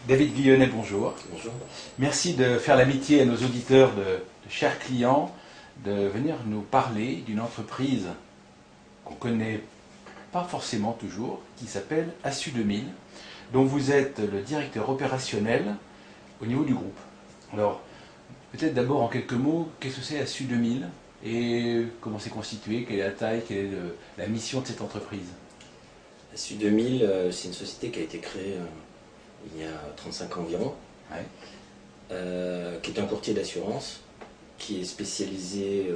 David Villonnet, bonjour. Bonjour. Merci de faire l'amitié à nos auditeurs, de chers clients, de venir nous parler d'une entreprise qu'on ne connaît pas forcément toujours, qui s'appelle Assu 2000, dont vous êtes le directeur opérationnel au niveau du groupe. Alors, peut-être d'abord en quelques mots, qu'est-ce que c'est Assu 2000 et comment c'est constitué, quelle est la taille, quelle est la mission de cette entreprise? Assu 2000, c'est une société qui a été créée il y a 35 ans environ, qui est un courtier d'assurance, qui est spécialisé,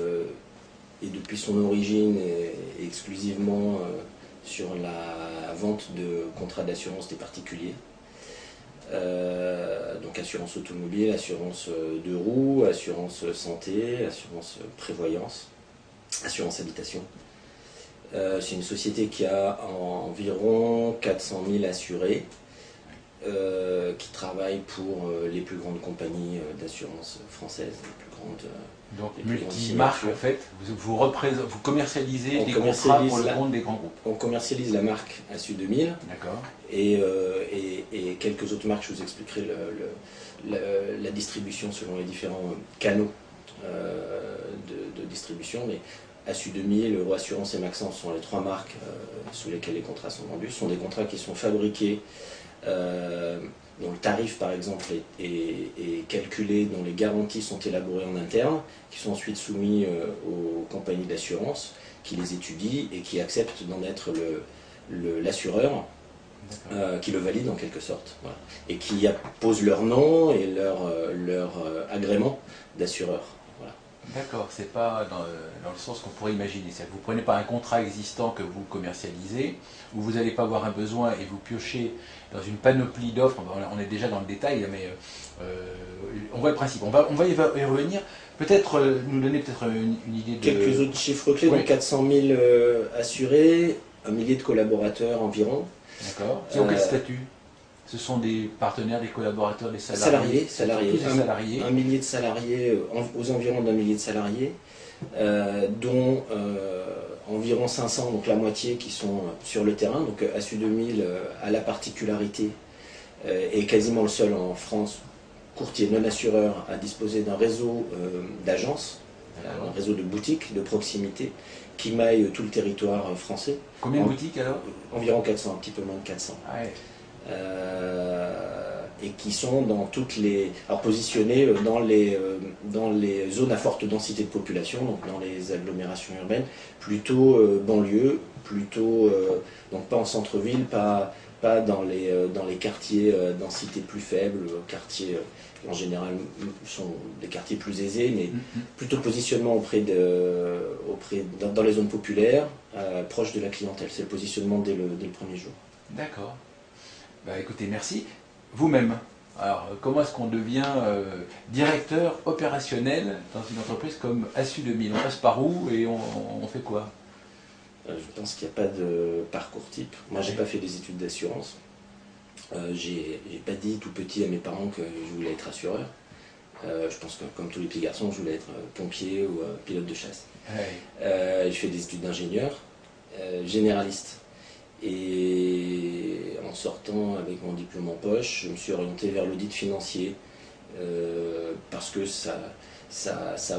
et depuis son origine, exclusivement sur la vente de contrats d'assurance des particuliers. Donc assurance automobile, assurance de roues, assurance santé, assurance prévoyance, assurance habitation. C'est une société qui a environ 400 000 assurés, qui travaille pour les plus grandes compagnies d'assurance françaises, les plus grandes. Donc multi-marque en fait, vous commercialisez des contrats pour le compte des grands groupes. On commercialise la marque Assu 2000. D'accord. Et quelques autres marques, je vous expliquerai la distribution selon les différents canaux de distribution. Mais Assu 2000, Euro Assurance et Maxence sont les trois marques sous lesquelles les contrats sont vendus. Ce sont des contrats qui sont fabriqués, dont le tarif par exemple est calculé, dont les garanties sont élaborées en interne, qui sont ensuite soumis aux compagnies d'assurance, qui les étudient et qui acceptent d'en être l'assureur, qui le valide en quelque sorte, voilà, et qui posent leur nom et leur agrément d'assureur. Voilà. D'accord, c'est pas dans le sens qu'on pourrait imaginer. Vous ne prenez pas un contrat existant que vous commercialisez, où vous n'allez pas avoir un besoin et vous piochez dans une panoplie d'offres. On est déjà dans le détail, mais on voit le principe. On va y revenir. Peut-être nous donner peut-être une idée de... Quelques autres chiffres clés, donc 400 000 assurés, 1 millier de collaborateurs environ. D'accord. Qui ont quel statut? Ce sont des partenaires, des collaborateurs, des salariés? Salariés. Un millier de salariés, aux environs d'un millier de salariés, dont environ 500, donc la moitié, qui sont sur le terrain. Donc Assu 2000 a la particularité, est quasiment le seul en France, courtier non assureur, à disposer d'un réseau d'agences, un réseau de boutiques de proximité, qui maille tout le territoire français. Combien de boutiques alors? Environ 400, un petit peu moins de 400. Ah ouais. Et qui sont dans toutes les, alors positionnés dans les zones à forte densité de population, donc dans les agglomérations urbaines, plutôt banlieue, plutôt donc pas en centre-ville, pas dans les quartiers densité plus faible, quartiers qui en général sont des quartiers plus aisés, mais plutôt positionnement dans les zones populaires, proches de la clientèle. C'est le positionnement dès le premier jour. D'accord. Bah, écoutez, merci. Vous-même, alors comment est-ce qu'on devient directeur opérationnel dans une entreprise comme Assu 2000? On passe par où et on fait quoi? Je pense qu'il n'y a pas de parcours type. Moi, j'ai pas fait des études d'assurance. J'ai pas dit tout petit à mes parents que je voulais être assureur. Je pense que comme tous les petits garçons, je voulais être pompier ou pilote de chasse. J'ai fait des études d'ingénieur, généraliste. Et en sortant avec mon diplôme en poche, je me suis orienté vers l'audit financier parce que ça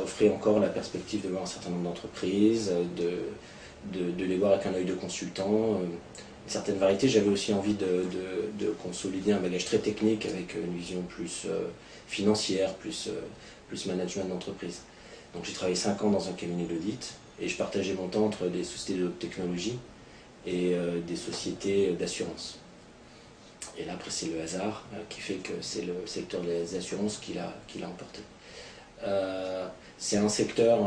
offrait encore la perspective de voir un certain nombre d'entreprises, de les voir avec un œil de consultant, une certaine variété. J'avais aussi envie de consolider un bagage très technique avec une vision plus financière, plus management d'entreprise. Donc j'ai travaillé 5 ans dans un cabinet d'audit et je partageais mon temps entre des sociétés de haute technologie et des sociétés d'assurance. Et là, après, c'est le hasard qui fait que c'est le secteur des assurances qui l'a emporté. C'est un secteur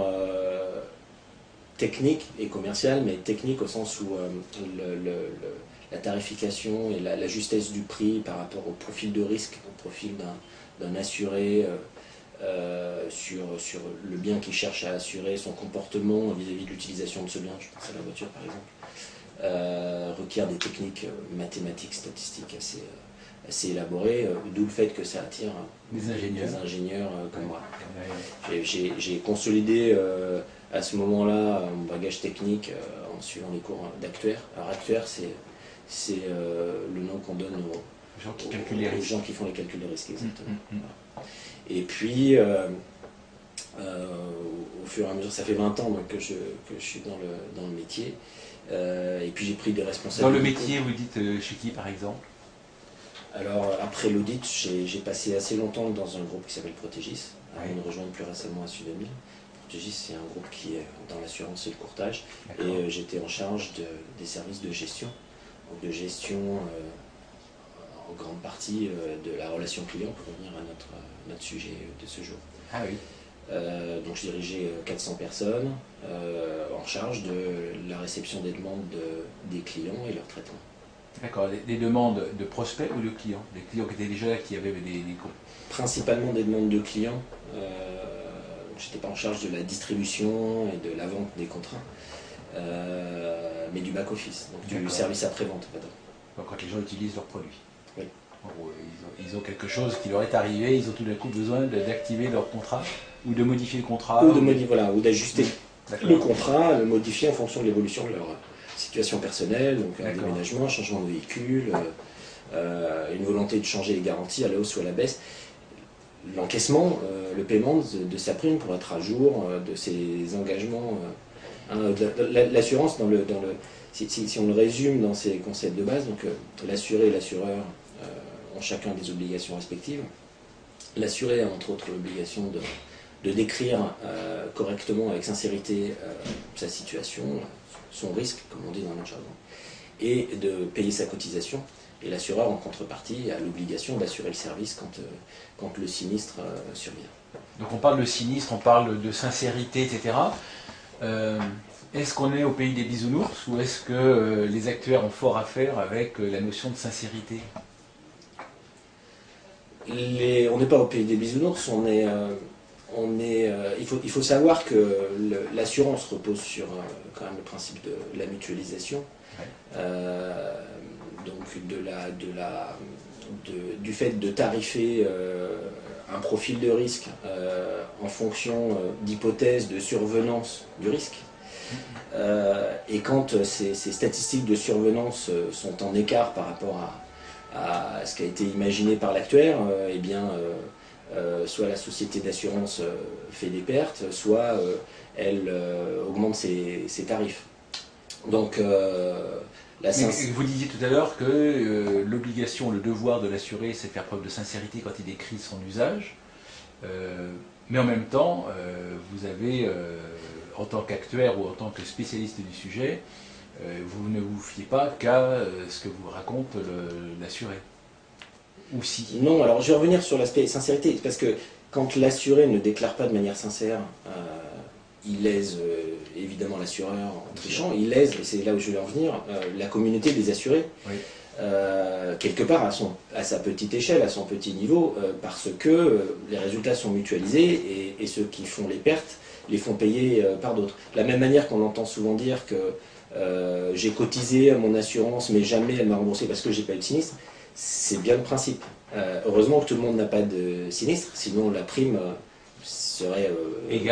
technique et commercial, mais technique au sens où la tarification et la justesse du prix par rapport au profil de risque, au profil d'un assuré, sur le bien qu'il cherche à assurer, son comportement vis-à-vis de l'utilisation de ce bien, je pense à la voiture par exemple, requiert des techniques mathématiques, statistiques assez élaborées, d'où le fait que ça attire des ingénieurs comme moi. J'ai consolidé à ce moment-là mon bagage technique en suivant les cours d'actuaire. Alors actuaire, c'est le nom qu'on donne Les gens qui calculent les risques. Les gens qui font les calculs de risque, exactement. Voilà. Et puis, au fur et à mesure, ça fait 20 ans donc, que je suis dans le métier, et puis j'ai pris des responsabilités. Dans le métier, vous dites chez qui par exemple? Alors, après l'audit, j'ai passé assez longtemps dans un groupe qui s'appelle Protégis, avant de rejoindre plus récemment Assu 2000. Protégis, c'est un groupe qui est dans l'assurance et le courtage, et j'étais en charge des services de gestion, donc de gestion en grande partie de la relation client, pour revenir à notre sujet de ce jour. Ah oui. Donc je dirigeais 400 personnes en charge de la réception des demandes des clients et leur traitement. D'accord, des demandes de prospects ou de clients? Des clients qui étaient déjà là, qui avaient des comptes? Principalement des demandes de clients. Je n'étais pas en charge de la distribution et de la vente des contrats, mais du back-office, donc du service après-vente. Donc, quand les gens utilisent leurs produits. Oui. En gros, ils ont quelque chose qui leur est arrivé, ils ont tout d'un coup besoin d'activer leur contrat, ou de modifier le contrat. Ou d'ajuster le contrat, le modifier en fonction de l'évolution de leur situation personnelle, donc un déménagement, un changement de véhicule, une volonté de changer les garanties à la hausse ou à la baisse. L'encaissement, le paiement de sa prime pour être à jour de ses engagements. L'assurance, si on le résume dans ses concepts de base, donc l'assuré et l'assureur ont chacun des obligations respectives. L'assuré a entre autres l'obligation de décrire correctement, avec sincérité, sa situation, son risque, comme on dit dans notre jargon, et de payer sa cotisation. Et l'assureur, en contrepartie, a l'obligation d'assurer le service quand le sinistre survient. Donc on parle de sinistre, on parle de sincérité, etc. Est-ce qu'on est au pays des bisounours ou est-ce que les actuaires ont fort à faire avec la notion de sincérité? On n'est pas au pays des bisounours, il faut savoir que l'assurance repose sur quand même le principe de la mutualisation. Ouais. Donc du fait de tarifer un profil de risque en fonction d'hypothèses de survenance du risque. Et quand ces statistiques de survenance sont en écart par rapport à ce qui a été imaginé par l'actuaire, eh bien, soit la société d'assurance fait des pertes, soit elle augmente ses tarifs. Donc, vous disiez tout à l'heure que l'obligation, le devoir de l'assuré, c'est de faire preuve de sincérité quand il décrit son usage. Mais en même temps, vous avez, en tant qu'actuaire ou en tant que spécialiste du sujet, vous ne vous fiez pas qu'à ce que vous raconte l'assuré. Ou si? Non, alors je vais revenir sur l'aspect sincérité, parce que quand l'assuré ne déclare pas de manière sincère, il lèse évidemment l'assureur en trichant, il lèse, et c'est là où je vais en venir, la communauté des assurés, oui. Quelque part à sa petite échelle, à son petit niveau, parce que les résultats sont mutualisés et ceux qui font les pertes les font payer par d'autres. De la même manière qu'on entend souvent dire que j'ai cotisé à mon assurance mais jamais elle m'a remboursé parce que j'ai pas eu de sinistre, c'est bien le principe. Heureusement que tout le monde n'a pas de sinistre, sinon la prime serait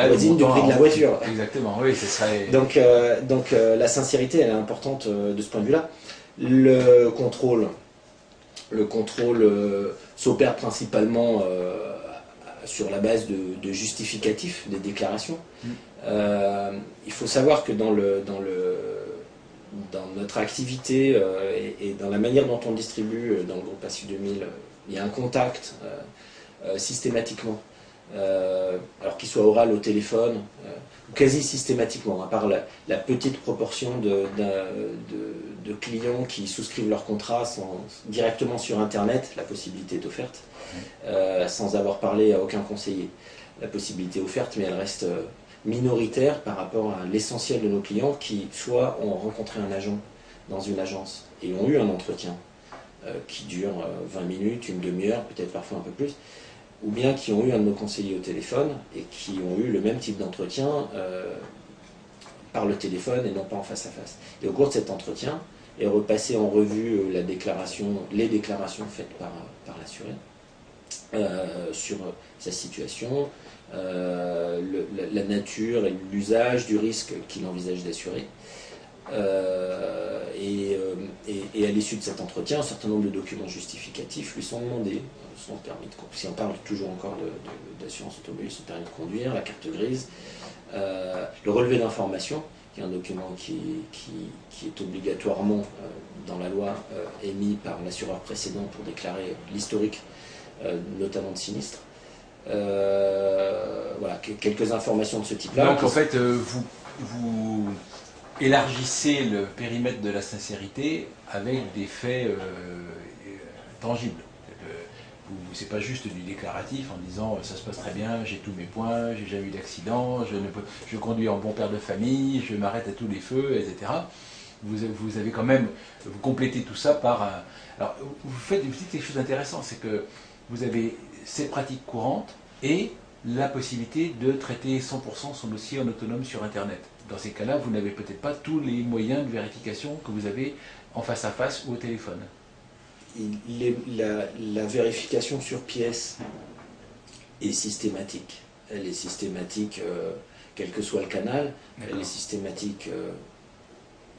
voisine du prix de la voiture. Exactement, oui, ce serait... Donc la sincérité, elle est importante de ce point de vue-là. Le contrôle s'opère principalement sur la base de justificatifs des déclarations. Il faut savoir que dans notre activité et dans la manière dont on distribue dans le groupe Assu 2000, il y a un contact systématiquement, alors qu'il soit oral au téléphone, quasi systématiquement, à part la petite proportion de clients qui souscrivent leur contrat directement sur Internet, la possibilité est offerte, sans avoir parlé à aucun conseiller. La possibilité est offerte, mais elle reste minoritaire par rapport à l'essentiel de nos clients qui, soit ont rencontré un agent dans une agence et ont eu un entretien qui dure 20 minutes, une demi-heure, peut-être parfois un peu plus, ou bien qui ont eu un de nos conseillers au téléphone et qui ont eu le même type d'entretien par le téléphone et non pas en face à face. Et au cours de cet entretien est repassé en revue les déclarations faites par l'assuré sur sa situation, la nature et l'usage du risque qu'il envisage d'assurer. Et à l'issue de cet entretien, un certain nombre de documents justificatifs lui sont demandés. Si on parle toujours encore d'assurance automobile, son permis de conduire, la carte grise, le relevé d'information, qui est un document qui est obligatoirement dans la loi émis par l'assureur précédent pour déclarer l'historique, notamment de sinistres. Voilà, quelques informations de ce type-là. Donc en fait, vous élargissez le périmètre de la sincérité avec des faits tangibles. C'est pas juste du déclaratif en disant ça se passe très bien, j'ai tous mes points, j'ai jamais eu d'accident, je conduis en bon père de famille, je m'arrête à tous les feux, etc. Vous avez quand même, vous complétez tout ça par un... Alors vous dites quelque chose d'intéressant, c'est que vous avez ces pratiques courantes et la possibilité de traiter 100% son dossier en autonome sur Internet. Dans ces cas-là, vous n'avez peut-être pas tous les moyens de vérification que vous avez en face à face ou au téléphone. La vérification sur pièce est systématique. Elle est systématique, quel que soit le canal. Elle est systématique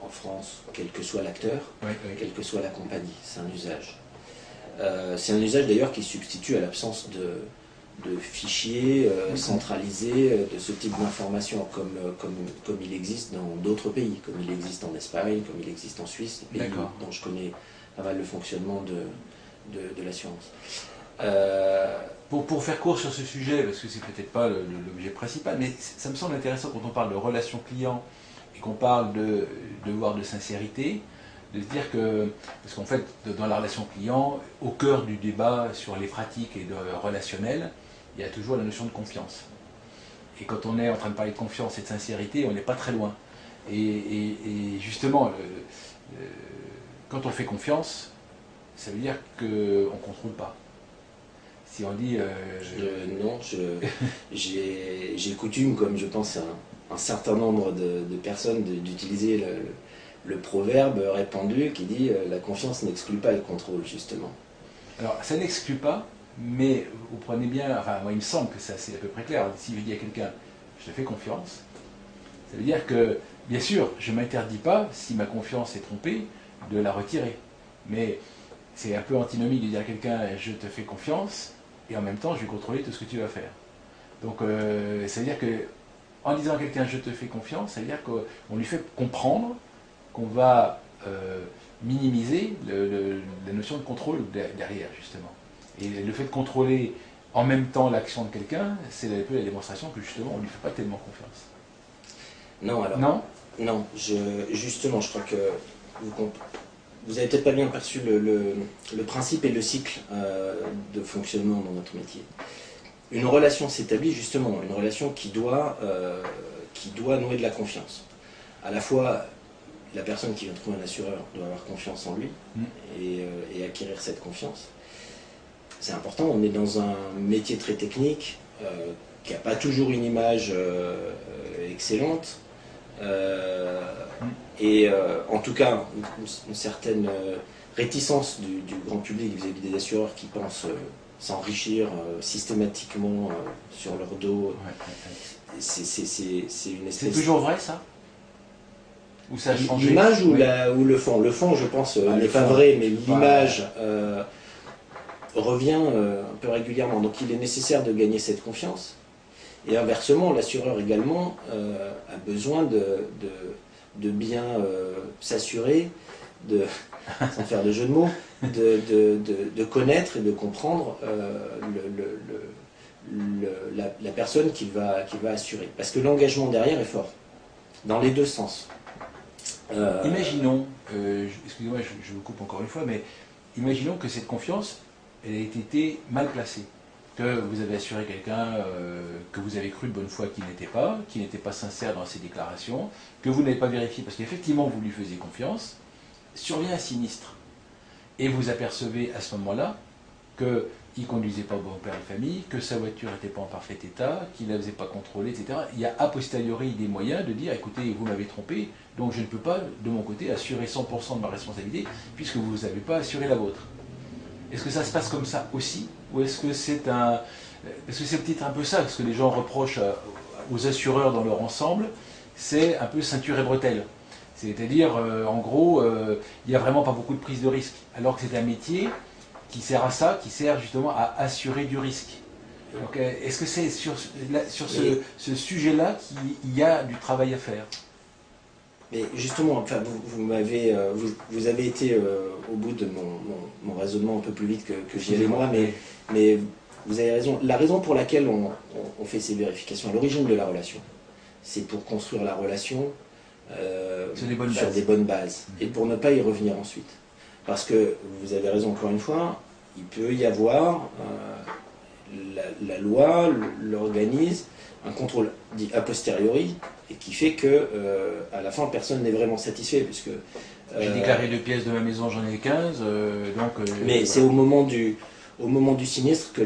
en France, quel que soit l'acteur, quelle que soit la compagnie. C'est un usage. C'est un usage d'ailleurs qui substitue à l'absence de fichiers centralisés de ce type d'informations comme il existe dans d'autres pays, comme il existe en Espagne, comme il existe en Suisse, des pays dont je connais pas mal le fonctionnement de l'assurance. Pour faire court sur ce sujet, parce que c'est peut-être pas l'objet principal, mais ça me semble intéressant quand on parle de relation client et qu'on parle de devoir de sincérité, de se dire que, parce qu'en fait, dans la relation client, au cœur du débat sur les pratiques et de relationnel, il y a toujours la notion de confiance. Et quand on est en train de parler de confiance et de sincérité, on n'est pas très loin. Et justement, quand on fait confiance, ça veut dire qu'on ne contrôle pas. Si on dit... Non, j'ai coutume, comme je pense un certain nombre de personnes, d'utiliser le proverbe répandu qui dit la confiance n'exclut pas le contrôle, justement. Alors, ça n'exclut pas, mais vous prenez bien... Enfin, moi, il me semble que c'est à peu près clair. Si je dis à quelqu'un, je te fais confiance, ça veut dire que, bien sûr, je ne m'interdis pas, si ma confiance est trompée, de la retirer. Mais c'est un peu antinomique de dire à quelqu'un je te fais confiance et en même temps je vais contrôler tout ce que tu vas faire. Donc ça veut dire que en disant à quelqu'un je te fais confiance, ça veut dire qu'on lui fait comprendre qu'on va minimiser la notion de contrôle derrière justement. Et le fait de contrôler en même temps l'action de quelqu'un, c'est un peu la démonstration que justement on ne lui fait pas tellement confiance. Non, alors. Non, justement, je crois que vous avez peut-être pas bien perçu le principe et le cycle de fonctionnement dans notre métier. Une relation s'établit justement, une relation qui doit nouer de la confiance. À la fois, la personne qui vient trouver un assureur doit avoir confiance en lui et acquérir cette confiance. C'est important, on est dans un métier très technique qui n'a pas toujours une image excellente. En tout cas, une certaine réticence du grand public vis-à-vis des assureurs qui pensent s'enrichir systématiquement sur leur dos. C'est une espèce... C'est toujours vrai ça? Ou ça a changé? L'image ou le fond? Le fond, je pense, n'est pas vrai, mais l'image revient un peu régulièrement. Donc il est nécessaire de gagner cette confiance. Et inversement, l'assureur également a besoin de bien s'assurer, sans faire de jeu de mots, de connaître et de comprendre la personne qui va assurer. Parce que l'engagement derrière est fort, dans les deux sens. Imaginons, excusez-moi, je vous coupe encore une fois, mais imaginons que cette confiance, elle ait été mal placée. Que vous avez assuré quelqu'un que vous avez cru de bonne foi qu'il n'était pas sincère dans ses déclarations, que vous n'avez pas vérifié parce qu'effectivement vous lui faisiez confiance, survient un sinistre. Et vous apercevez à ce moment-là qu'il ne conduisait pas au bon père de famille, que sa voiture n'était pas en parfait état, qu'il ne la faisait pas contrôler, etc. Il y a a posteriori des moyens de dire, écoutez, vous m'avez trompé, donc je ne peux pas, de mon côté, assurer 100% de ma responsabilité, puisque vous n'avez pas assuré la vôtre. Est-ce que ça se passe comme ça aussi? Ou est-ce que c'est un... Parce que c'est peut-être un peu ça, ce que les gens reprochent aux assureurs dans leur ensemble, c'est un peu ceinture et bretelle. C'est-à-dire, en gros, il n'y a vraiment pas beaucoup de prise de risque. Alors que c'est un métier qui sert à ça, qui sert justement à assurer du risque. Donc, est-ce que c'est sur ce sujet-là qu'il y a du travail à faire? Mais justement, enfin, vous avez été au bout de mon raisonnement un peu plus vite que j'y allais moi, mais vous avez raison. La raison pour laquelle on fait ces vérifications, à l'origine de la relation, c'est pour construire la relation sur des bonnes bases, et pour ne pas y revenir ensuite. Parce que, vous avez raison encore une fois, il peut y avoir, la loi l'organise, un contrôle dit a posteriori, et qui fait que à la fin personne n'est vraiment satisfait, puisque j'ai déclaré 2 pièces de ma maison, j'en ai 15, donc... mais voilà. C'est au moment du sinistre que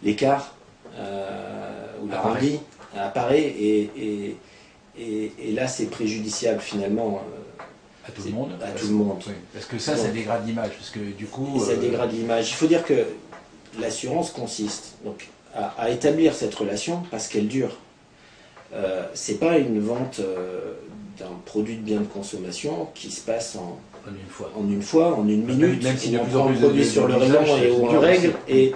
l'écart ou l'arrondi apparaît, et là c'est préjudiciable finalement à tout le monde. Tout le monde. Oui, parce que ça dégrade l'image, parce que du coup... Ça dégrade l'image. Il faut dire que l'assurance consiste donc à établir cette relation parce qu'elle dure. C'est pas une vente d'un produit de bien de consommation qui se passe en une fois, en une minute, même si on prend le produit sur le rayon et on le règle, et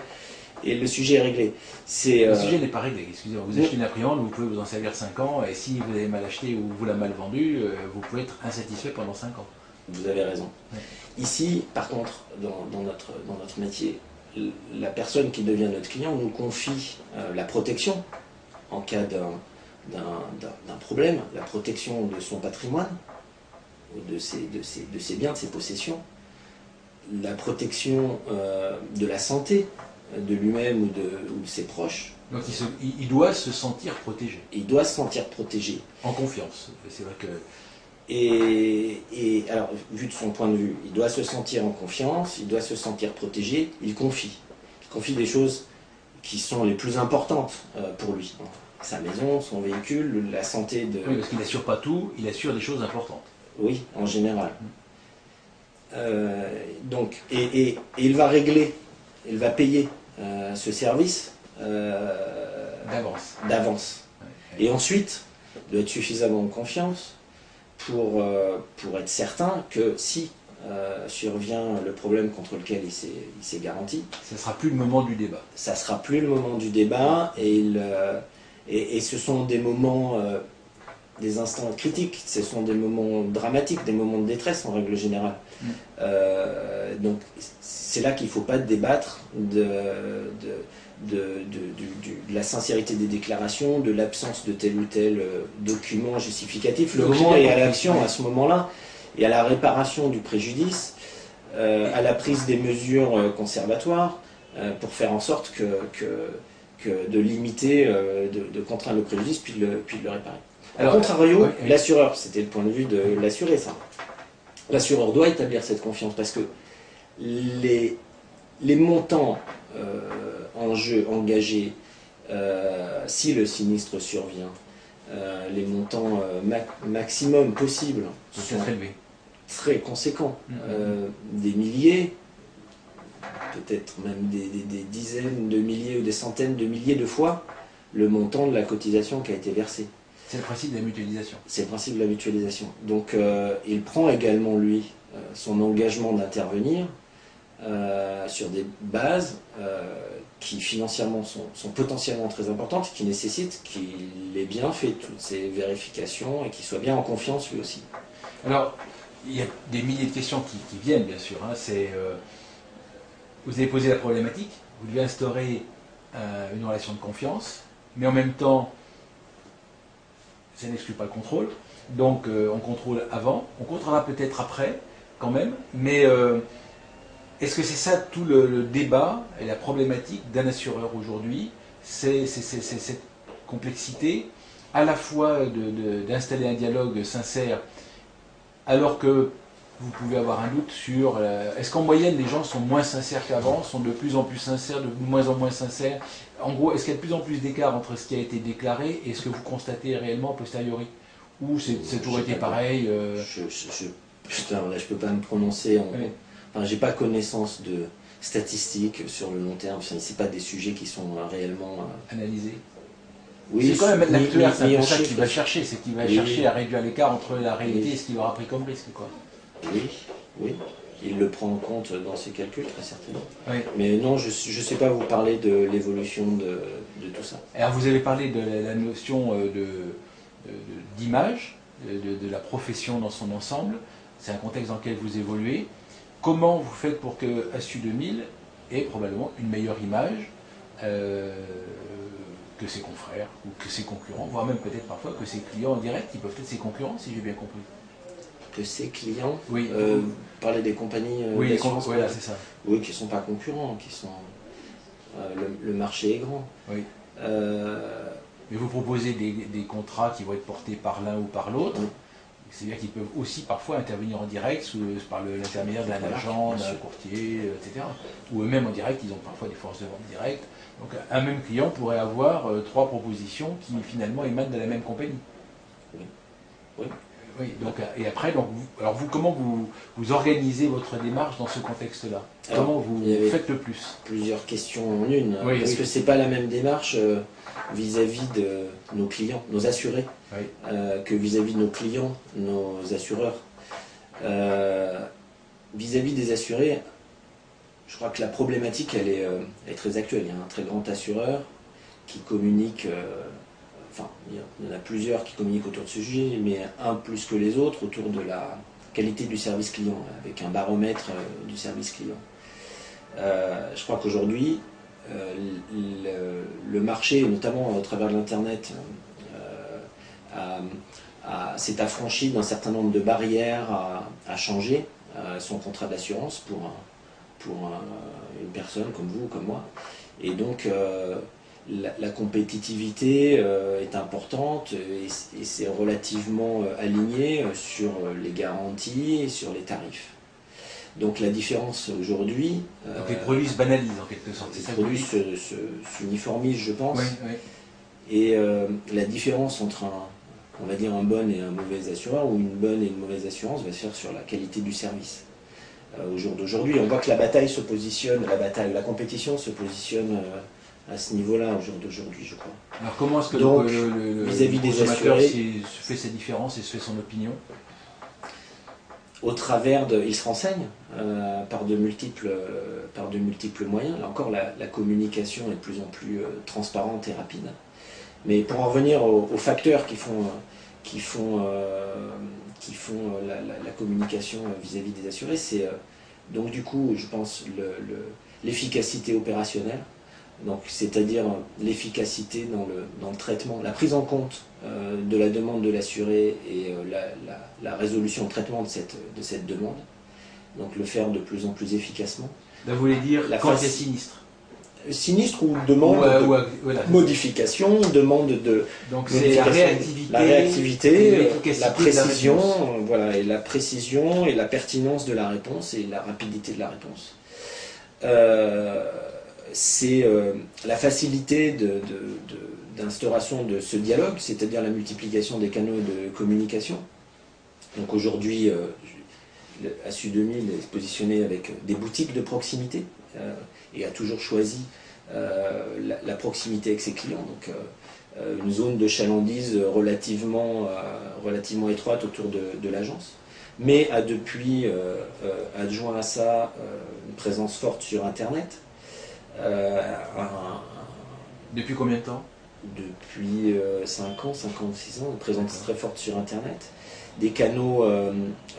le sujet est réglé. Le sujet n'est pas réglé, excusez-moi. Vous achetez une imprimante, vous pouvez vous en servir 5 ans, et si vous avez mal acheté ou vous l'avez mal vendu, vous pouvez être insatisfait pendant 5 ans. Vous avez raison. Ouais. Ici, par contre, dans notre métier, la personne qui devient notre client nous confie la protection en cas d'un problème, la protection de son patrimoine, de ses biens, de ses possessions, la protection de la santé de lui-même ou de ses proches. Donc il doit se sentir protégé. Il doit se sentir protégé. En confiance. C'est vrai que... Et alors, vu de son point de vue, il doit se sentir en confiance, il doit se sentir protégé, il confie. Il confie des choses qui sont les plus importantes pour lui. Sa maison, son véhicule, la santé de... Oui, parce qu'il n'assure pas tout, il assure des choses importantes. Oui, en général. Donc, et il va régler, il va payer ce service d'avance. Ouais. Et ensuite, il doit être suffisamment en confiance pour être certain que si survient le problème contre lequel il s'est garanti... Ça ne sera plus le moment du débat. Ça ne sera plus le moment du débat, et ce sont des moments... des instants critiques, ce sont des moments dramatiques, des moments de détresse en règle générale. Donc c'est là qu'il ne faut pas débattre de la sincérité des déclarations, de l'absence de tel ou tel document justificatif. Le moment est à l'action à ce moment-là, et à la réparation du préjudice, à la prise des mesures conservatoires, pour faire en sorte de limiter, de contraindre le préjudice, puis de le réparer. A contrario, l'assureur, c'était le point de vue de l'assuré, ça. L'assureur doit établir cette confiance, parce que les montants en jeu engagés, si le sinistre survient, les montants maximum possibles sont très conséquents. Des milliers, peut-être même des dizaines de milliers ou des centaines de milliers de fois le montant de la cotisation qui a été versée. C'est le principe de la mutualisation. C'est le principe de la mutualisation. Donc il prend également, lui, son engagement d'intervenir sur des bases qui financièrement sont potentiellement très importantes, qui nécessitent qu'il ait bien fait toutes ces vérifications et qu'il soit bien en confiance lui aussi. Alors, il y a des milliers de questions qui viennent, bien sûr. Hein. Vous avez posé la problématique, vous devez instaurer une relation de confiance, mais en même temps, ça n'exclut pas le contrôle. Donc on contrôle avant, on contrôlera peut-être après, quand même, mais est-ce que c'est ça tout le débat et la problématique d'un assureur aujourd'hui? C'est cette complexité, à la fois d'installer un dialogue sincère, alors que vous pouvez avoir un doute sur... Est-ce qu'en moyenne, les gens sont moins sincères qu'avant, sont de plus en plus sincères, de moins en moins sincères? En gros, est-ce qu'il y a de plus en plus d'écart entre ce qui a été déclaré et ce que vous constatez réellement a posteriori? Ou c'est toujours été pareil Putain, là, je peux pas me prononcer. Enfin, j'ai pas connaissance de statistiques sur le long terme. Enfin, c'est pas des sujets qui sont réellement analysés. Oui, c'est quand même l'actuaire, c'est un peu ça chiffre. qu'il va chercher, c'est qu'il va Oui. chercher à réduire l'écart entre la réalité Oui. et ce qu'il aura pris comme risque, quoi. Oui, oui. Il le prend en compte dans ses calculs, très certainement. Oui. Mais non, je ne sais pas vous parler de l'évolution de tout ça. Alors vous avez parlé de la notion d'image, de la profession dans son ensemble. C'est un contexte dans lequel vous évoluez. Comment vous faites pour que ASU 2000 ait probablement une meilleure image que ses confrères ou que ses concurrents, voire même peut-être parfois que ses clients en direct, qui peuvent être ses concurrents, si j'ai bien compris. Que ses clients, Oui. parler des compagnies Oui, d'assurance, voilà, c'est ça. oui, qui ne sont pas concurrents, qui sont le marché est grand. Oui. Mais vous proposez des contrats qui vont être portés par l'un ou par l'autre. Oui. C'est-à-dire qu'ils peuvent aussi parfois intervenir en direct par l'intermédiaire d'un agent, d'un courtier, etc. Ou eux-mêmes en direct, ils ont parfois des forces de vente directes. Donc un même client pourrait avoir 3 propositions qui finalement émanent de la même compagnie. Oui. Oui. Oui, donc, et après, donc, comment vous organisez votre démarche dans ce contexte-là? Comment vous faites le plus? Plusieurs questions en une. Oui, parce que c'est pas la même démarche vis-à-vis de nos clients, nos assurés, oui. Que vis-à-vis de nos clients, nos assureurs. Vis-à-vis des assurés, je crois que la problématique, elle est très actuelle. Il y a un très grand assureur qui communique... Enfin, il y en a plusieurs qui communiquent autour de ce sujet, mais un plus que les autres autour de la qualité du service client, avec un baromètre du service client. Je crois qu'aujourd'hui, le marché, notamment au travers de l'Internet, s'est affranchi d'un certain nombre de barrières à changer son contrat d'assurance pour une personne comme vous ou comme moi. Et donc, la compétitivité est importante et c'est relativement aligné sur les garanties et sur les tarifs. Donc la différence aujourd'hui... Donc les produits se banalisent en quelque sorte. Les produits s'uniformisent, je pense. Oui, oui. Et la différence entre on va dire un bon et un mauvais assureur, ou une bonne et une mauvaise assurance, va se faire sur la qualité du service. Au jour d'aujourd'hui, on voit que la bataille se positionne, la compétition se positionne à ce niveau-là au jour d'aujourd'hui, je crois. Alors comment est-ce que vis-à-vis des consommateur assurés, se fait ses différences et se fait son opinion? Au travers il se renseigne par de multiples moyens. Là encore, la communication est de plus en plus transparente et rapide. Mais pour en revenir aux facteurs qui font la communication vis-à-vis des assurés, c'est donc du coup, je pense, l'efficacité opérationnelle. Donc, c'est-à-dire l'efficacité dans le traitement, la prise en compte de la demande de l'assuré et la résolution, le traitement de cette demande. Donc, le faire de plus en plus efficacement. Là, vous voulez dire quand il y a sinistre? Sinistre ou demande de modification, demande de... Donc, c'est la réactivité, la précision, voilà, et la précision et la pertinence de la réponse et la rapidité de la réponse. C'est la facilité d'instauration de ce dialogue, c'est-à-dire la multiplication des canaux de communication. Donc aujourd'hui, ASU 2000 est positionné avec des boutiques de proximité et a toujours choisi la proximité avec ses clients. Donc une zone de chalandise relativement étroite autour de l'agence, mais a depuis adjoint à ça une présence forte sur Internet. Depuis combien de temps? Depuis 5 ans, 5 ans ou 6 ans, une présence très forte sur Internet. Des canaux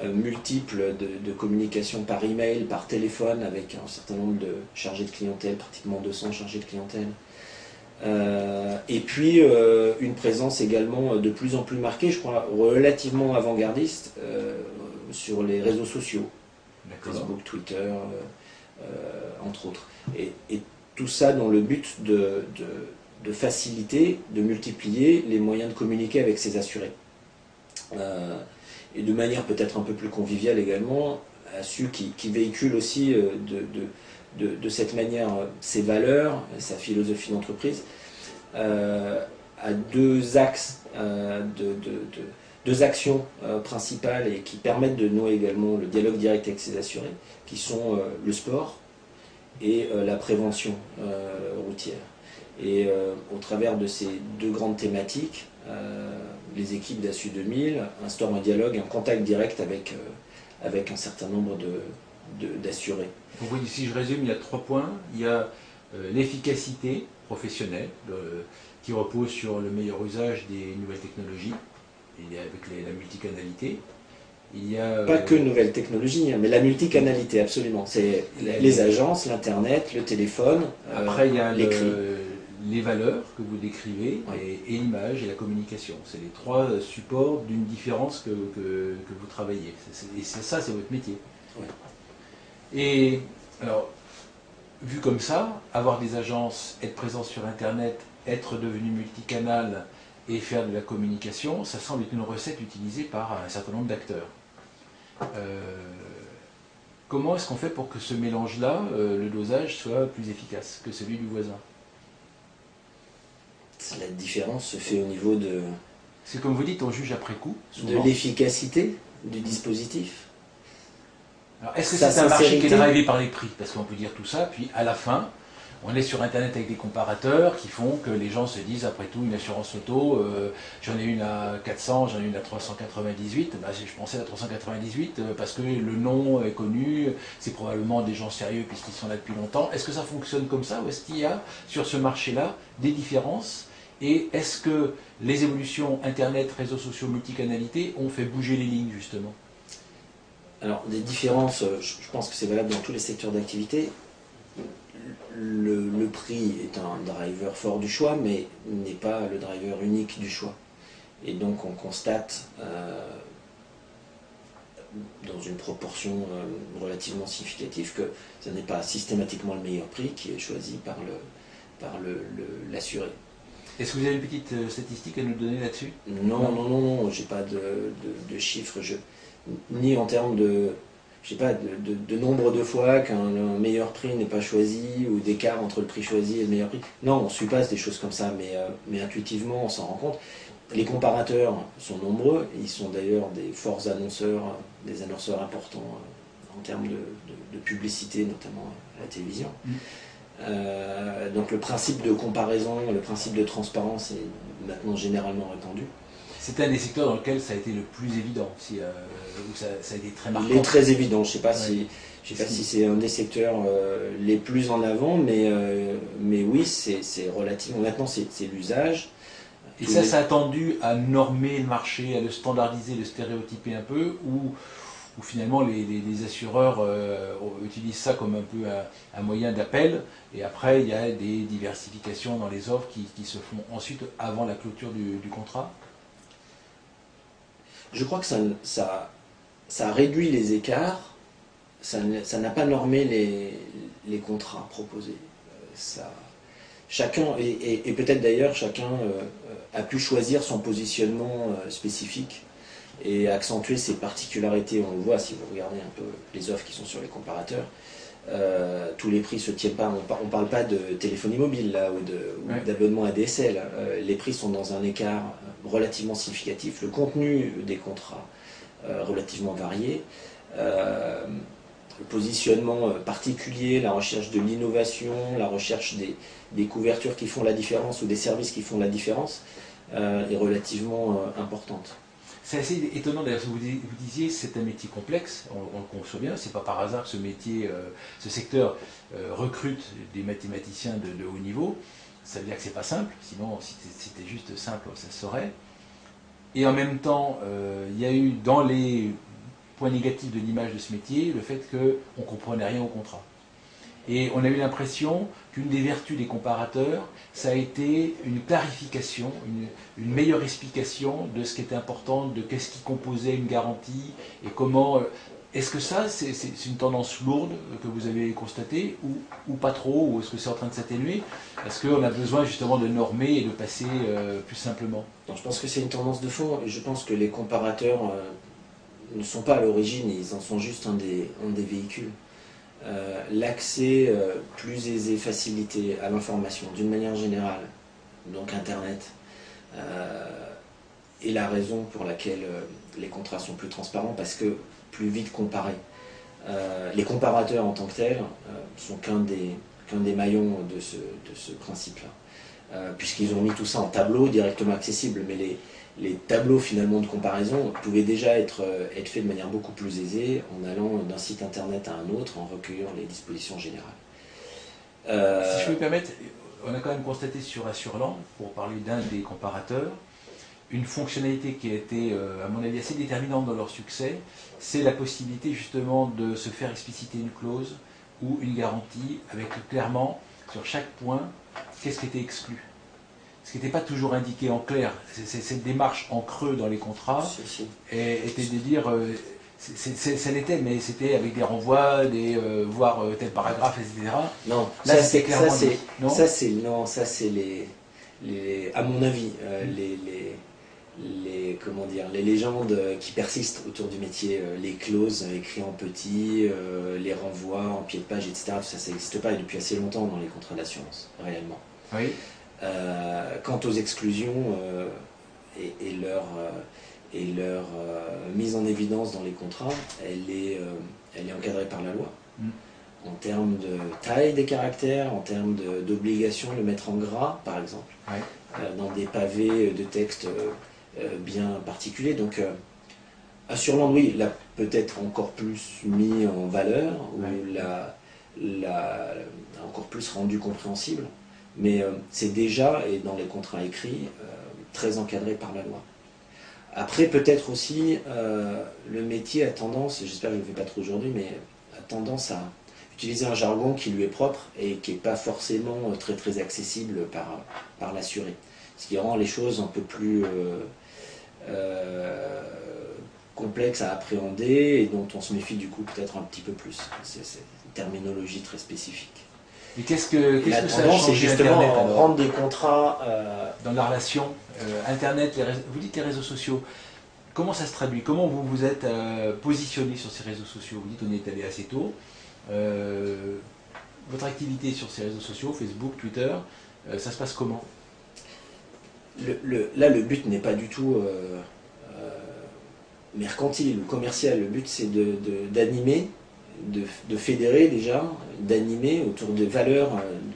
multiples de communication par email, par téléphone, avec un certain nombre de chargés de clientèle, pratiquement 200 chargés de clientèle. Et puis une présence également de plus en plus marquée, je crois, relativement avant-gardiste, sur les réseaux sociaux. Facebook, Twitter, entre autres. Et tout ça dans le but de faciliter, de multiplier les moyens de communiquer avec ses assurés. Et de manière peut-être un peu plus conviviale également, ASU qui véhicule aussi de cette manière ses valeurs, sa philosophie d'entreprise, à 2 axes, deux actions principales et qui permettent de nouer également le dialogue direct avec ses assurés, qui sont le sport et la prévention routière. Et au travers de ces deux grandes thématiques, les équipes d'Assu 2000 instaurent un dialogue, un contact direct avec un certain nombre d'assurés. Donc oui, si je résume, il y a 3 points. Il y a l'efficacité professionnelle qui repose sur le meilleur usage des nouvelles technologies et avec la multicanalité. Il y a, pas que nouvelles technologies, hein, mais la multicanalité, absolument. C'est les agences, l'Internet, le téléphone, après, il y a l'écrit. Les valeurs que vous décrivez, Oui. et l'image et la communication. C'est les 3 supports d'une différence que vous travaillez. Et c'est ça, c'est votre métier. Oui. Et alors, vu comme ça, avoir des agences, être présent sur Internet, être devenu multicanal et faire de la communication, ça semble être une recette utilisée par un certain nombre d'acteurs. Comment est-ce qu'on fait pour que ce mélange-là, le dosage, soit plus efficace que celui du voisin? La différence se fait au niveau de C'est comme vous dites, on juge après coup. Souvent. de l'efficacité du dispositif. Alors, est-ce que c'est un marché qui est drivé par les prix? Parce qu'on peut dire tout ça, puis à la fin, on est sur Internet avec des comparateurs qui font que les gens se disent, après tout, une assurance auto, j'en ai une à 400, j'en ai une à 398, bah, je pensais à 398 parce que le nom est connu, c'est probablement des gens sérieux puisqu'ils sont là depuis longtemps. Est-ce que ça fonctionne comme ça ou est-ce qu'il y a sur ce marché-là des différences? Et est-ce que les évolutions Internet, réseaux sociaux, multicanalité ont fait bouger les lignes justement? Alors, des différences, je pense que c'est valable dans tous les secteurs d'activité. Le prix est un driver fort du choix, mais n'est pas le driver unique du choix. Et donc on constate, dans une proportion relativement significative, que ce n'est pas systématiquement le meilleur prix qui est choisi par l'assuré. Est-ce que vous avez une petite statistique à nous donner là-dessus? Non, j'ai pas de chiffres, ni en termes de, je sais pas, de nombre de fois qu'un meilleur prix n'est pas choisi ou d'écart entre le prix choisi et le meilleur prix. Non, on ne suit pas des choses comme ça, mais intuitivement on s'en rend compte. Les comparateurs sont nombreux, ils sont d'ailleurs des forts annonceurs, des annonceurs importants en termes de publicité, notamment à la télévision. Donc le principe de comparaison, le principe de transparence est maintenant généralement répandu. C'est un des secteurs dans lequel ça a été le plus évident, où ça a été très marquant. Il est très évident, je ne sais pas si c'est un des secteurs les plus en avant, mais oui, c'est relativement. Maintenant, c'est l'usage. Et ça a tendu à normer le marché, à le standardiser, le stéréotyper un peu, ou finalement les assureurs utilisent ça comme un peu un moyen d'appel, et après il y a des diversifications dans les offres qui se font ensuite avant la clôture du contrat? Je crois que ça a réduit les écarts, ça n'a pas normé les contrats proposés. Chacun, et peut-être d'ailleurs chacun a pu choisir son positionnement spécifique et accentuer ses particularités. On le voit si vous regardez un peu les offres qui sont sur les comparateurs. Tous les prix ne se tiennent pas, on ne parle pas de téléphonie mobile là, ou d'abonnement ADSL. Les prix sont dans un écart relativement significatif. Le contenu des contrats relativement varié. Le positionnement particulier, la recherche de l'innovation, la recherche des couvertures qui font la différence ou des services qui font la différence est relativement importante. C'est assez étonnant d'ailleurs ce que vous disiez, c'est un métier complexe, on le conçoit bien, c'est pas par hasard que ce métier, ce secteur recrute des mathématiciens de haut niveau, ça veut dire que c'est pas simple, sinon si c'était juste simple ça se saurait. Et en même temps, il y a eu dans les points négatifs de l'image de ce métier, le fait qu'on ne comprenait rien au contrat. Et on a eu l'impression qu'une des vertus des comparateurs, ça a été une clarification, une meilleure explication de ce qui était important, de qu'est-ce qui composait une garantie et comment. Est-ce que ça, c'est une tendance lourde que vous avez constatée ou pas trop, ou est-ce que c'est en train de s'atténuer? Parce qu'on a besoin justement de normer et de passer plus simplement. Non, je pense que c'est une tendance de fond. Je pense que les comparateurs ne sont pas à l'origine, ils en sont juste un des véhicules. L'accès plus aisé, facilité à l'information d'une manière générale, donc Internet, est la raison pour laquelle les contrats sont plus transparents, parce que plus vite comparés. Les comparateurs en tant que tels sont qu'un qu'un des maillons de ce principe-là. Puisqu'ils ont mis tout ça en tableau directement accessible, mais les tableaux finalement de comparaison pouvaient déjà être faits de manière beaucoup plus aisée en allant d'un site internet à un autre, en recueillant les dispositions générales. Si je peux me permettre, on a quand même constaté sur Assureland, pour parler d'un des comparateurs, une fonctionnalité qui a été, à mon avis, assez déterminante dans leur succès, c'est la possibilité justement de se faire expliciter une clause ou une garantie avec clairement, sur chaque point, qu'est-ce qui était exclu. Ce qui n'était pas toujours indiqué en clair. Cette démarche en creux dans les contrats était de dire, ça l'était, mais c'était avec des renvois, voire tel paragraphe, etc. Non, là c'est clairement à mon avis, les légendes qui persistent autour du métier, les clauses écrites en petit, les renvois en pied de page, etc. Tout ça, ça n'existe pas et depuis assez longtemps dans les contrats d'assurance, réellement. Oui. Quant aux exclusions et leur mise en évidence dans les contrats, elle est encadrée par la loi. En termes de taille des caractères, en termes d'obligation de mettre en gras, par exemple, dans des pavés de texte bien particuliers. Donc, Assureland, oui, l'a peut-être encore plus mis en valeur, ou l'a encore plus rendu compréhensible, mais c'est déjà, et dans les contrats écrits, très encadré par la loi. Après, peut-être aussi, le métier a tendance, j'espère que je ne le fais pas trop aujourd'hui, mais a tendance à utiliser un jargon qui lui est propre et qui n'est pas forcément très très accessible par l'assuré. Ce qui rend les choses un peu plus complexes à appréhender et dont on se méfie du coup peut-être un petit peu plus. C'est une terminologie très spécifique. Et qu'est-ce que ça a changé, c'est justement Internet, rendre des contrats... dans la relation Internet, vous dites les réseaux sociaux. Comment ça se traduit? Comment vous vous êtes positionné sur ces réseaux sociaux? Vous dites on est allé assez tôt. Votre activité sur ces réseaux sociaux, Facebook, Twitter, ça se passe comment? Là, le but n'est pas du tout mercantile ou commercial. Le but, c'est d'animer, de fédérer déjà, d'animer autour des valeurs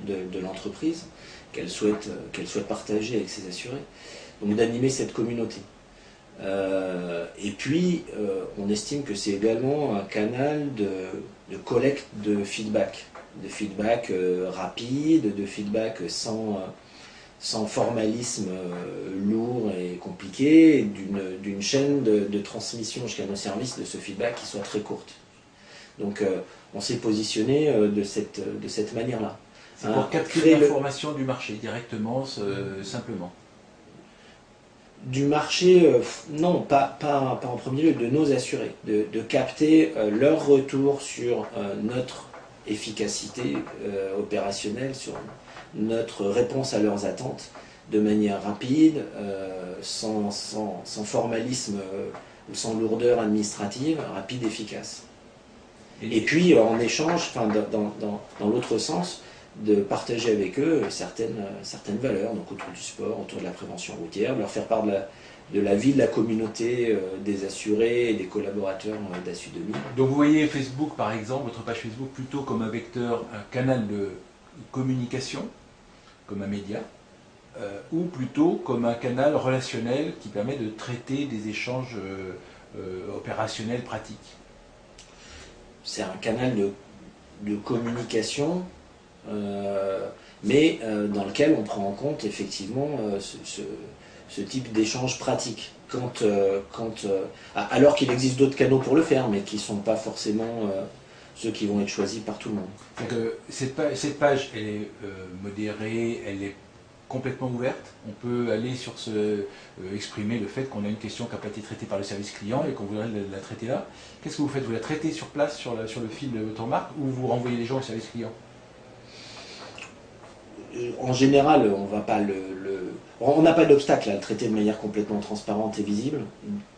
de l'entreprise qu'elle souhaite partager avec ses assurés. Donc d'animer cette communauté. Et puis, on estime que c'est également un canal de collecte de feedback rapide, de feedback sans formalisme lourd et compliqué, d'une chaîne de transmission jusqu'à nos services de ce feedback qui soit très courte. Donc, on s'est positionné de cette manière-là. C'est pour capter l'information du marché directement, simplement. Du marché, non, pas en premier lieu, de nos assurés, de capter leur retour sur notre efficacité opérationnelle, sur notre réponse à leurs attentes, de manière rapide, sans formalisme ou sans lourdeur administrative, rapide, efficace. Et puis en échange, dans l'autre sens, de partager avec eux certaines valeurs, donc autour du sport, autour de la prévention routière, de leur faire part de la vie de la communauté des assurés et des collaborateurs d'Assu 2000. Donc vous voyez Facebook par exemple, votre page Facebook plutôt comme un vecteur, un canal de communication, comme un média, ou plutôt comme un canal relationnel qui permet de traiter des échanges opérationnels pratiques? C'est un canal de communication, mais dans lequel on prend en compte effectivement ce type d'échange pratique. Alors qu'il existe d'autres canaux pour le faire, mais qui ne sont pas forcément ceux qui vont être choisis par tout le monde. Donc, cette page, elle est modérée, elle est complètement ouverte. On peut aller exprimer le fait qu'on a une question qui n'a pas été traitée par le service client et qu'on voudrait la traiter là. Qu'est-ce que vous faites? Vous la traitez sur place, sur le fil de votre marque, ou vous renvoyez les gens au service client? En général, on On n'a pas d'obstacle à le traiter de manière complètement transparente et visible,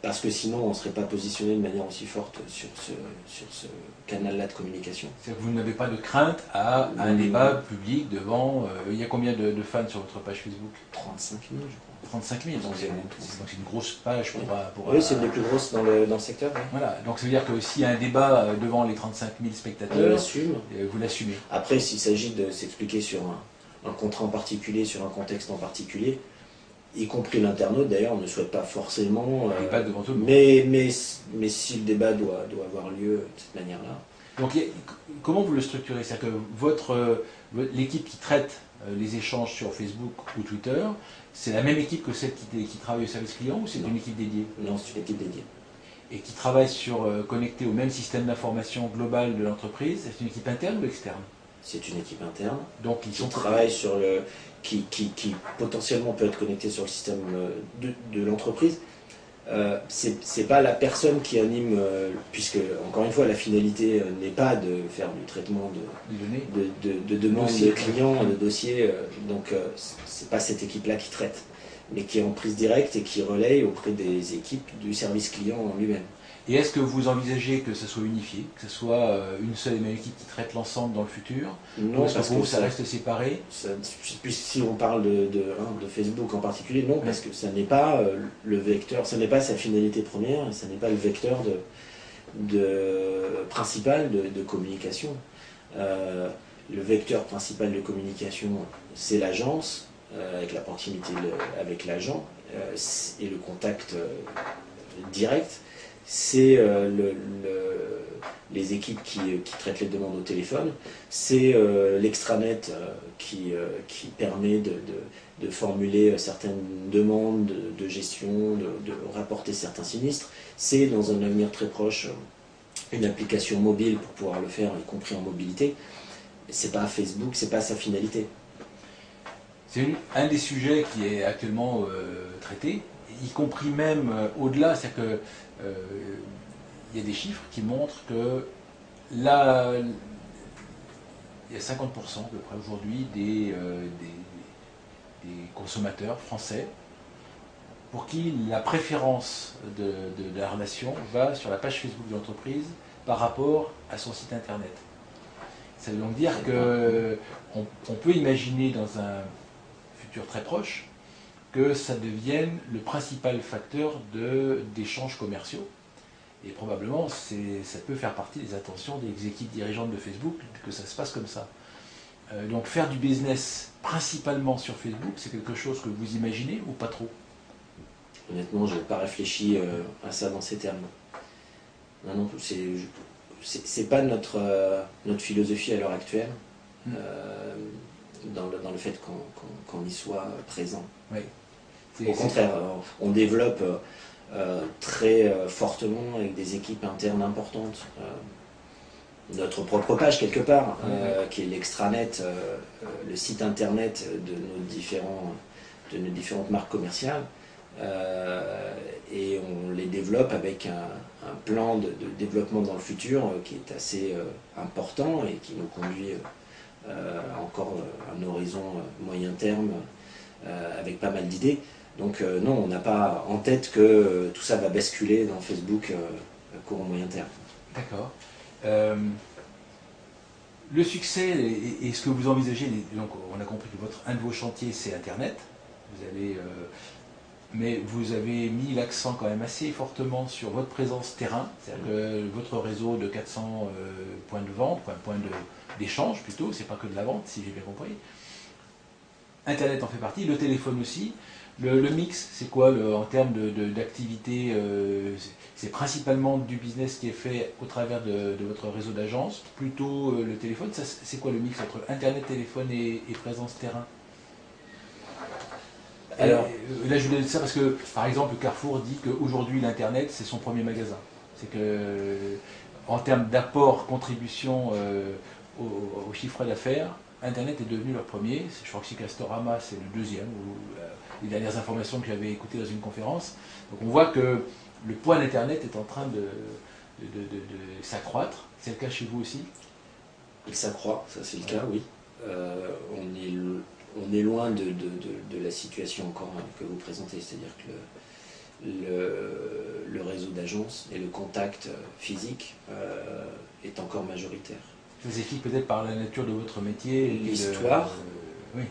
parce que sinon on ne serait pas positionné de manière aussi forte sur ce canal-là de communication. C'est-à-dire que vous n'avez pas de crainte à un débat public devant... il y a combien de fans sur votre page Facebook? 35 000, je crois. 35 000, donc c'est une grosse page pour oui, c'est une des plus grosses dans le secteur. Oui. Voilà, donc ça veut dire que s'il y a un débat devant les 35 000 spectateurs, vous l'assumez. Après, s'il s'agit de s'expliquer sur un contrat en particulier, sur un contexte en particulier, y compris l'internaute d'ailleurs, ne souhaite pas forcément... débat devant tout le monde. Mais si le débat doit avoir lieu de cette manière-là... Donc comment vous le structurez? C'est-à-dire que l'équipe qui traite les échanges sur Facebook ou Twitter, c'est la même équipe que celle qui travaille au service client ou c'est une équipe dédiée? Non, c'est une équipe dédiée. Et qui travaille connecté au même système d'information global de l'entreprise, c'est une équipe interne ou externe? C'est une équipe interne. Donc qui travaille sur qui potentiellement peut être connecté sur le système de l'entreprise. C'est pas la personne qui anime, puisque encore une fois la finalité n'est pas de faire du traitement de demandes de clients, de dossiers, donc c'est pas cette équipe-là qui traite, mais qui est en prise directe et qui relaye auprès des équipes du service client en lui-même. Et est-ce que vous envisagez que ce soit unifié, que ce soit une seule et même équipe qui traite l'ensemble dans le futur? Non, parce que pour vous, ça reste séparé? Si on parle de Facebook en particulier, non, parce que ça n'est pas le vecteur, ça n'est pas sa finalité première, et ça n'est pas le vecteur principal de communication. Le vecteur principal de communication, c'est l'agence, avec la proximité avec l'agent, et le contact direct. C'est les équipes qui traitent les demandes au téléphone, c'est l'extranet qui permet de formuler certaines demandes de gestion, de rapporter certains sinistres, c'est dans un avenir très proche une application mobile pour pouvoir le faire, y compris en mobilité. C'est pas Facebook, c'est pas sa finalité. C'est un des sujets qui est actuellement traité, y compris même au-delà, c'est-à-dire que il y a des chiffres qui montrent que là, il y a 50% à peu près aujourd'hui des consommateurs français pour qui la préférence de la relation va sur la page Facebook de l'entreprise par rapport à son site internet. Ça veut donc dire qu'on peut imaginer dans un futur très proche que ça devienne le principal facteur d'échanges commerciaux. Et probablement, ça peut faire partie des intentions des équipes dirigeantes de Facebook, que ça se passe comme ça. Donc faire du business principalement sur Facebook, c'est quelque chose que vous imaginez ou pas trop? Honnêtement, je n'ai pas réfléchi à ça dans ces termes. Non, c'est pas notre philosophie à l'heure actuelle, dans le fait qu'on y soit présent. Oui. Au contraire, on développe très fortement avec des équipes internes importantes notre propre page quelque part, qui est l'extranet, le site internet de nos différentes marques commerciales, et on les développe avec un plan de développement dans le futur qui est assez important et qui nous conduit encore à un horizon moyen terme avec pas mal d'idées. Donc non, on n'a pas en tête que tout ça va basculer dans Facebook à court ou moyen terme. D'accord. Le succès et ce que vous envisagez, donc on a compris que un de vos chantiers c'est Internet. Mais vous avez mis l'accent quand même assez fortement sur votre présence terrain, c'est-à-dire que votre réseau de 400 points de vente, points d'échange plutôt, c'est pas que de la vente si j'ai bien compris. Internet en fait partie, le téléphone aussi. Le mix, c'est quoi en termes d'activité? C'est principalement du business qui est fait au travers de votre réseau d'agence, plutôt le téléphone. C'est quoi le mix entre Internet, téléphone et présence terrain? Alors, là, je voulais dire ça parce que, par exemple, Carrefour dit qu'aujourd'hui, l'Internet, c'est son premier magasin. C'est que, en termes d'apport, contribution au chiffre d'affaires, Internet est devenu leur premier. Je crois que chez Castorama, c'est le deuxième, les dernières informations que j'avais écoutées dans une conférence. Donc on voit que le poids d'Internet est en train de s'accroître. C'est le cas chez vous aussi? Il s'accroît, ça c'est le cas, oui. On on est loin de la situation encore que vous présentez, c'est-à-dire que le réseau d'agences et le contact physique est encore majoritaire. Ça s'explique peut-être par la nature de votre métier. L'histoire, oui.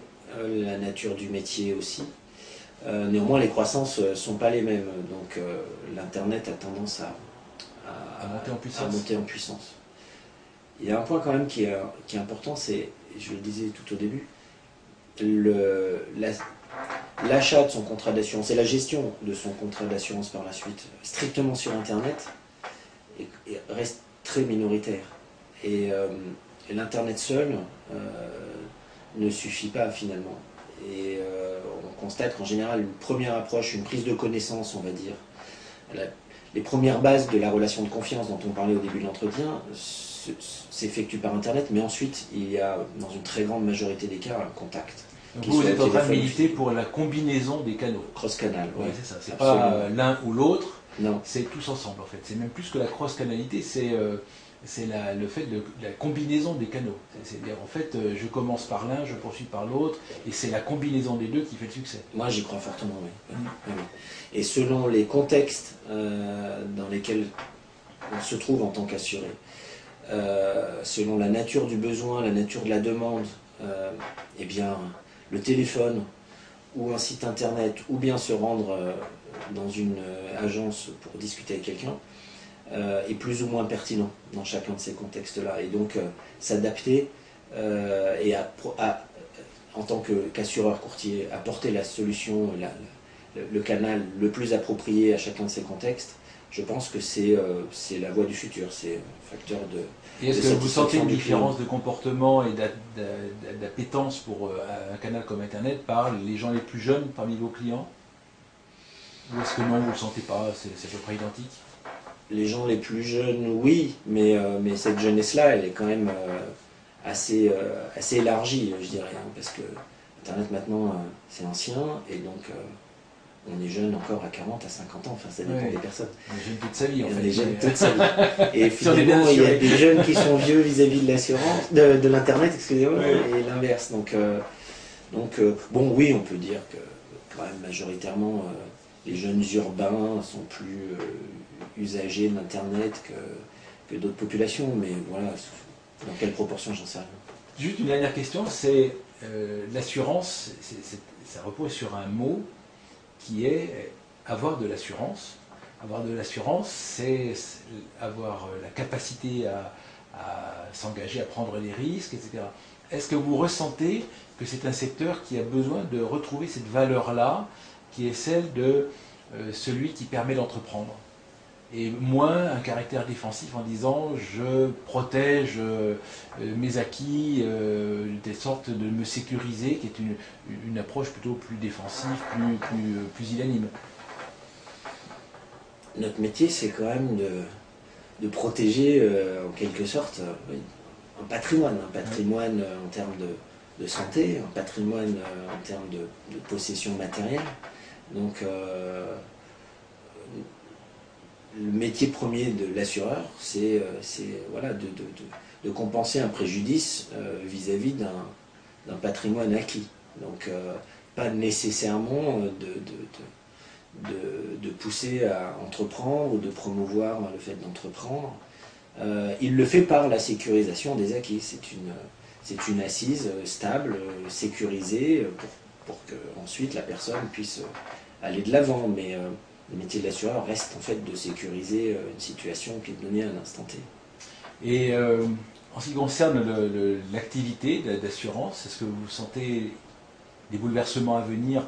La nature du métier aussi. Néanmoins, les croissances ne sont pas les mêmes, donc l'Internet a tendance à monter en puissance. Il y a un point quand même qui est important, c'est, je le disais tout au début, l'achat de son contrat d'assurance et la gestion de son contrat d'assurance par la suite, strictement sur Internet, reste très minoritaire. Et l'Internet seul ne suffit pas finalement. Et on constate qu'en général, une première approche, une prise de connaissance, on va dire, les premières bases de la relation de confiance dont on parlait au début de l'entretien s'effectuent par Internet, mais ensuite, il y a, dans une très grande majorité des cas, un contact. Donc vous êtes en train de militer pour la combinaison des canaux. Cross-canal, oui. Ouais, c'est ça, c'est pas l'un ou l'autre, non. C'est tous ensemble en fait. C'est même plus que la cross-canalité, c'est le fait de la combinaison des canaux. C'est-à-dire en fait, je commence par l'un, je poursuis par l'autre, et c'est la combinaison des deux qui fait le succès. Moi j'y crois fortement, oui. Oui. Et selon les contextes dans lesquels on se trouve en tant qu'assuré, selon la nature du besoin, la nature de la demande, eh bien, le téléphone ou un site internet, ou bien se rendre dans une agence pour discuter avec quelqu'un, est plus ou moins pertinent dans chacun de ces contextes-là. Et donc s'adapter et en tant qu'assureur courtier, apporter la solution, le canal le plus approprié à chacun de ces contextes, je pense que c'est la voie du futur, c'est un facteur de... Et est-ce que vous sentez une différence de comportement et d'appétence pour un canal comme Internet par les gens les plus jeunes parmi vos clients? Ou est-ce que non, vous ne le sentez pas, c'est à peu près identique? Les gens les plus jeunes, oui, mais cette jeunesse-là, elle est quand même assez élargie, je dirais, hein, parce que Internet maintenant, c'est ancien, et donc on est jeune encore à 40, à 50 ans, enfin ça dépend des personnes. On est jeune toute sa vie, en fait. On est jeune toute sa vie. Et finalement, il y a des jeunes qui sont vieux vis-à-vis de l'assurance, de l'Internet, excusez-moi, et l'inverse. Donc, bon, oui, on peut dire que quand même majoritairement, les jeunes urbains sont plus usagers de l'Internet que d'autres populations, mais voilà, dans quelle proportion, j'en sais rien. Juste une dernière question, c'est l'assurance, ça repose sur un mot qui est avoir de l'assurance. Avoir de l'assurance, c'est avoir la capacité à s'engager, à prendre les risques, etc. Est-ce que vous ressentez que c'est un secteur qui a besoin de retrouver cette valeur-là, qui est celle de celui qui permet d'entreprendre, et moins un caractère défensif en disant je protège mes acquis, de telle sorte de me sécuriser, qui est une approche plutôt plus défensive, plus pusillanime? Notre métier, c'est quand même de protéger en quelque sorte un patrimoine en termes de santé, un patrimoine en termes de possession matérielle. Donc le métier premier de l'assureur, c'est voilà, de compenser un préjudice vis-à-vis d'un patrimoine acquis. Donc pas nécessairement de pousser à entreprendre ou de promouvoir le fait d'entreprendre. Il le fait par la sécurisation des acquis. C'est une assise stable, sécurisée, pour que ensuite la personne puisse aller de l'avant. Mais le métier de l'assureur reste en fait de sécuriser une situation qui est donnée à un instant T. Et en ce qui concerne l'activité d'assurance, est-ce que vous sentez des bouleversements à venir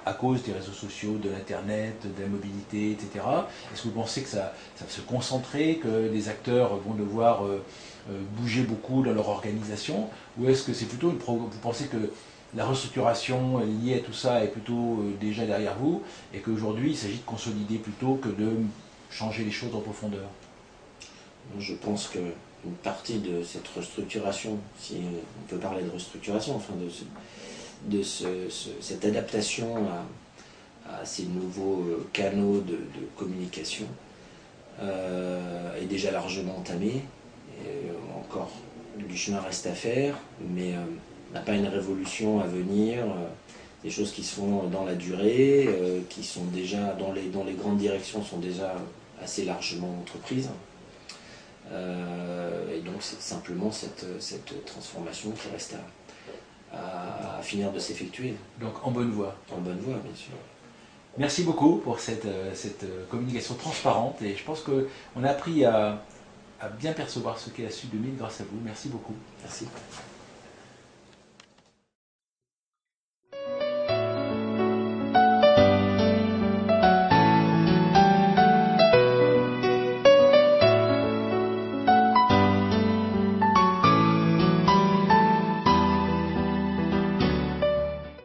à cause des réseaux sociaux, de l'Internet, de la mobilité, etc. Est-ce que vous pensez que ça va se concentrer, que les acteurs vont devoir bouger beaucoup dans leur organisation? Ou est-ce que c'est plutôt vous pensez que la restructuration liée à tout ça est plutôt déjà derrière vous, et qu'aujourd'hui il s'agit de consolider plutôt que de changer les choses en profondeur? Je pense qu'une partie de cette restructuration, si on peut parler de restructuration, enfin cette adaptation à ces nouveaux canaux de communication est déjà largement entamée. Et encore du chemin reste à faire, mais n'a pas une révolution à venir, des choses qui se font dans la durée, qui sont déjà, dont les grandes directions sont déjà assez largement entreprises. Et donc c'est simplement cette transformation qui reste à finir de s'effectuer. Donc en bonne voie. En bonne voie, bien sûr. Merci beaucoup pour cette communication transparente et je pense qu'on a appris à bien percevoir ce qu'est la Sud 2000 grâce à vous. Merci beaucoup. Merci.